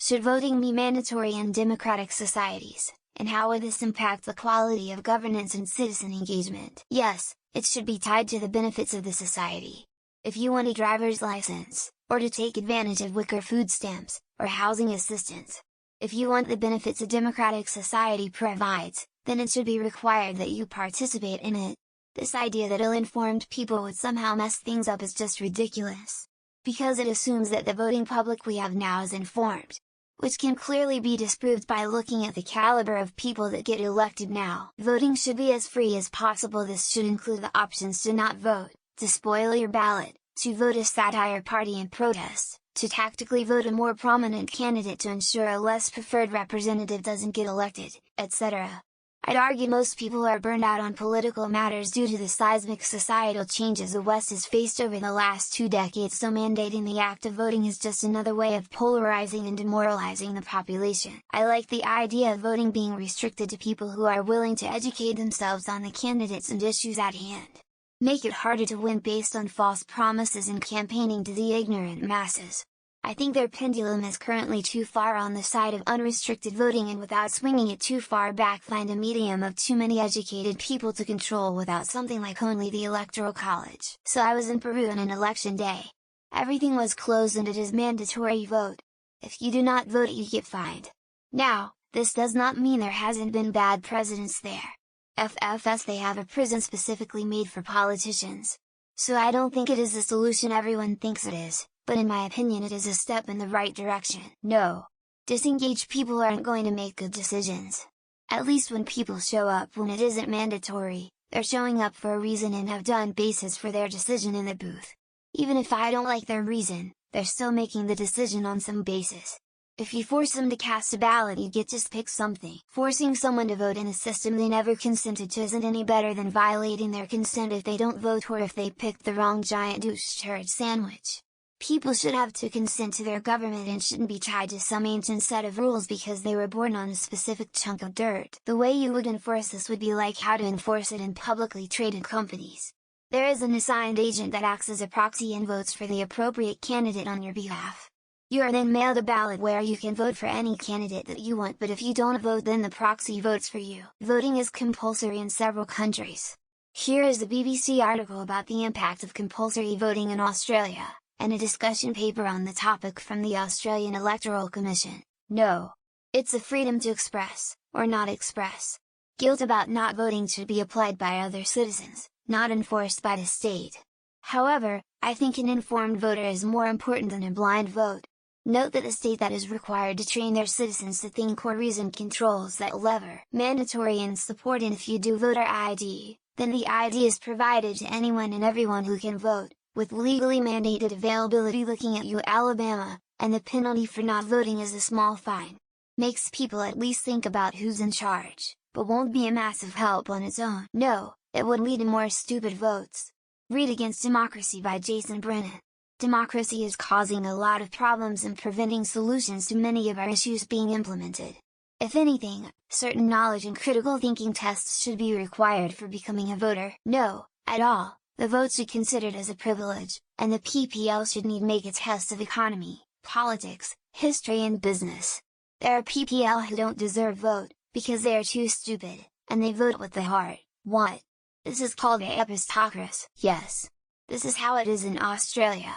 Should voting be mandatory in democratic societies, and how would this impact the quality of governance and citizen engagement? Yes, it should be tied to the benefits of the society. If you want a driver's license, or to take advantage of WIC or food stamps, or housing assistance. If you want the benefits a democratic society provides, then it should be required that you participate in it. This idea that ill-informed people would somehow mess things up is just ridiculous. Because it assumes that the voting public we have now is informed. Which can clearly be disproved by looking at the caliber of people that get elected now. Voting should be as free as possible. This should include the options to not vote, to spoil your ballot, to vote a satire party in protest, to tactically vote a more prominent candidate to ensure a less preferred representative doesn't get elected, etc. I'd argue most people are burned out on political matters due to the seismic societal changes the West has faced over the last 2 decades, so mandating the act of voting is just another way of polarizing and demoralizing the population. I like the idea of voting being restricted to people who are willing to educate themselves on the candidates and issues at hand. Make it harder to win based on false promises and campaigning to the ignorant masses. I think their pendulum is currently too far on the side of unrestricted voting, and without swinging it too far back find a medium of too many educated people to control without something like only the Electoral College. So I was in Peru on an election day. Everything was closed and it is mandatory vote. If you do not vote you get fined. Now, this does not mean there hasn't been bad presidents there. FFS, they have a prison specifically made for politicians. So I don't think it is the solution everyone thinks it is. But in my opinion it is a step in the right direction. No! Disengaged people aren't going to make good decisions. At least when people show up when it isn't mandatory, they're showing up for a reason and have done basis for their decision in the booth. Even if I don't like their reason, they're still making the decision on some basis. If you force them to cast a ballot you get just pick something. Forcing someone to vote in a system they never consented to isn't any better than violating their consent if they don't vote or if they picked the wrong giant douche turd sandwich. People should have to consent to their government and shouldn't be tied to some ancient set of rules because they were born on a specific chunk of dirt. The way you would enforce this would be like how to enforce it in publicly traded companies. There is an assigned agent that acts as a proxy and votes for the appropriate candidate on your behalf. You are then mailed a ballot where you can vote for any candidate that you want, but if you don't vote then the proxy votes for you. Voting is compulsory in several countries. Here is a BBC article about the impact of compulsory voting in Australia, and a discussion paper on the topic from the Australian Electoral Commission. No! It's a freedom to express, or not express. Guilt about not voting should be applied by other citizens, not enforced by the state. However, I think an informed voter is more important than a blind vote. Note that the state that is required to train their citizens to think or reason controls that lever. Mandatory and support, and if you do voter ID, then the ID is provided to anyone and everyone who can vote, with legally mandated availability. Looking at you Alabama, and the penalty for not voting is a small fine. Makes people at least think about who's in charge, but won't be a massive help on its own. No, it would lead to more stupid votes. Read Against Democracy by Jason Brennan. Democracy is causing a lot of problems and preventing solutions to many of our issues being implemented. If anything, certain knowledge and critical thinking tests should be required for becoming a voter. No, at all. The vote should be considered as a privilege, and the PPL should need make a test of economy, politics, history and business. There are PPL who don't deserve vote, because they are too stupid, and they vote with the heart. What? This is called a epistocracy. Yes. This is how it is in Australia.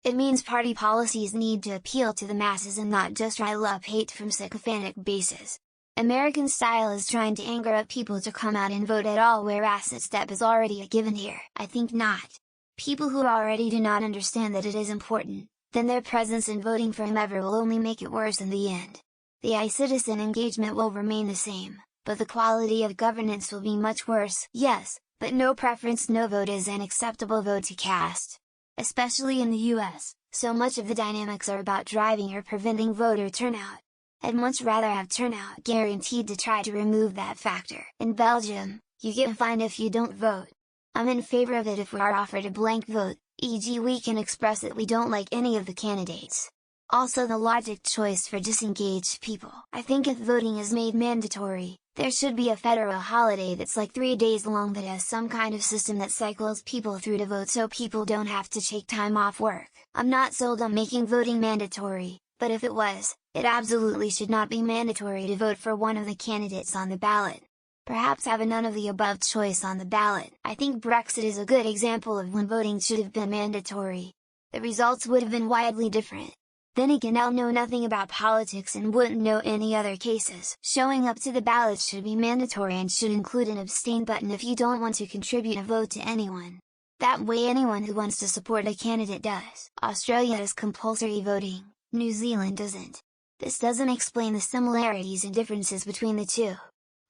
It means party policies need to appeal to the masses and not just rile up hate from sycophantic bases. American style is trying to anger up people to come out and vote at all, whereas that step is already a given here. I think not. People who already do not understand that it is important, then their presence in voting for whomever will only make it worse in the end. The citizen engagement will remain the same, but the quality of governance will be much worse. Yes, but no preference, no vote is an acceptable vote to cast. Especially in the US, so much of the dynamics are about driving or preventing voter turnout. I'd much rather have turnout guaranteed to try to remove that factor. In Belgium, you get fined if you don't vote. I'm in favor of it if we are offered a blank vote, e.g. we can express that we don't like any of the candidates. Also the logic choice for disengaged people. I think if voting is made mandatory, there should be a federal holiday that's like 3 days long that has some kind of system that cycles people through to vote so people don't have to take time off work. I'm not sold on making voting mandatory, But if it was, it absolutely should not be mandatory to vote for one of the candidates on the ballot. Perhaps have a none of the above choice on the ballot. I think Brexit is a good example of when voting should have been mandatory. The results would have been widely different. Then again, I'll know nothing about politics and wouldn't know any other cases. Showing up to the ballot should be mandatory and should include an abstain button if you don't want to contribute a vote to anyone. That way anyone who wants to support a candidate does. Australia has compulsory voting, New Zealand doesn't. This doesn't explain the similarities and differences between the two.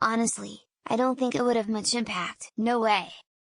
Honestly, I don't think it would have much impact. No way!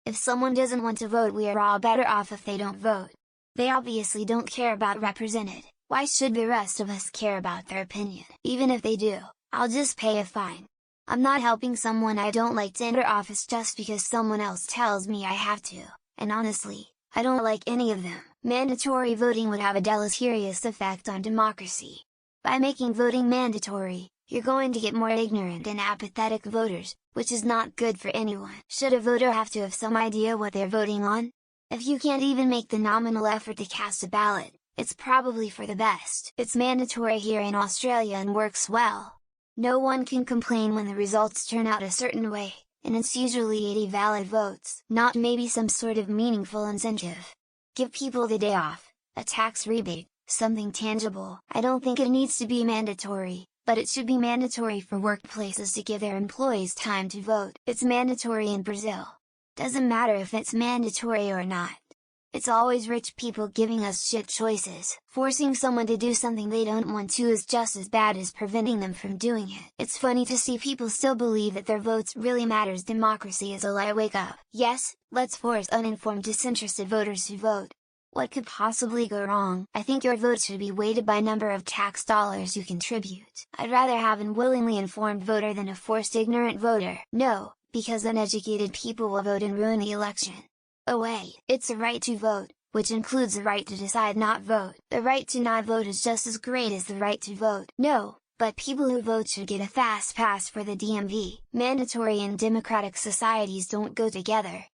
If someone doesn't want to vote, we are all better off if they don't vote. They obviously don't care about represented. Why should the rest of us care about their opinion? Even if they do, I'll just pay a fine. I'm not helping someone I don't like to enter office just because someone else tells me I have to, and honestly, I don't like any of them. Mandatory voting would have a deleterious effect on democracy. By making voting mandatory, you're going to get more ignorant and apathetic voters, which is not good for anyone. Should a voter have to have some idea what they're voting on? If you can't even make the nominal effort to cast a ballot, it's probably for the best. It's mandatory here in Australia and works well. No one can complain when the results turn out a certain way, and it's usually 80 valid votes, not maybe some sort of meaningful incentive. Give people the day off, a tax rebate, something tangible. I don't think it needs to be mandatory, but it should be mandatory for workplaces to give their employees time to vote. It's mandatory in Brazil. Doesn't matter if it's mandatory or not. It's always rich people giving us shit choices. Forcing someone to do something they don't want to is just as bad as preventing them from doing it. It's funny to see people still believe that their votes really matters. Democracy is a lie. Wake up! Yes, let's force uninformed, disinterested voters to vote. What could possibly go wrong? I think your vote should be weighted by number of tax dollars you contribute. I'd rather have an willingly informed voter than a forced ignorant voter. No, because uneducated people will vote and ruin the election. Oh wait, it's a right to vote, which includes the right to decide not vote. The right to not vote is just as great as the right to vote. No, but people who vote should get a fast pass for the DMV. Mandatory and democratic societies don't go together.